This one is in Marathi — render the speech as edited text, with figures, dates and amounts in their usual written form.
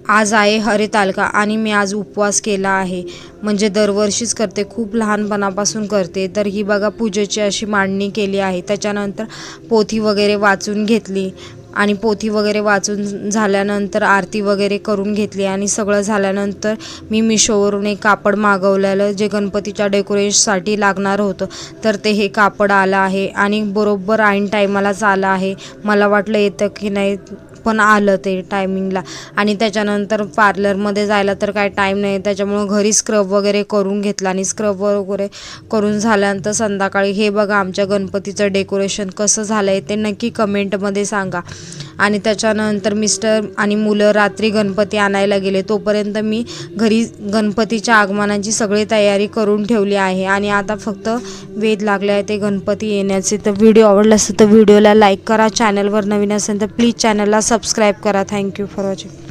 आज आहे हरितालिका आणि मी आज उपवास केला आहे. म्हणजे दरवर्षीच करते, खूप लहानपणापासून करते. तर ही बघा पूजेची अशी मांडणी केली आहे. त्याच्यानंतर पोथी वगैरे वाचून घेतली आणि पोथी वगैरे वाचून झाल्यानंतर आरती वगैरे करून घेतली आणि सगळं झाल्यानंतर मी मिशोवरून एक कापड मागवलेलं जे गणपतीच्या डेकोरेशनसाठी लागणार होतं. तर ते हे कापड आलं आहे आणि बरोबर ऐन टायमालाच आलं आहे. मला वाटलं येतं की नाही, पण आलं ते टायमिंगला. आणि त्याच्यानंतर पार्लरमध्ये जायला तर काय टाईम नाही, त्याच्यामुळं घरी स्क्रब वगैरे करून घेतला आणि स्क्रब वगैरे करून झाल्यानंतर संध्याकाळी हे बघा आमच्या गणपतीचं डेकोरेशन कसं झालं आहे ते नक्की कमेंटमध्ये सांगा. आणि त्याच्यानंतर मिस्टर आणि मुलं रात्री गणपती आणायला गेले, तोपर्यंत मी घरी गणपतीच्या आगमनाची सगळी तयारी करून ठेवली आहे आणि आता फक्त वेध लागले आहे ते गणपती येण्याचे. तर व्हिडिओ आवडला असेल तर व्हिडिओला लाईक करा, चॅनलवर नवीन असेल तर प्लीज चॅनलला सबस्क्राईब करा. Thank you for watching.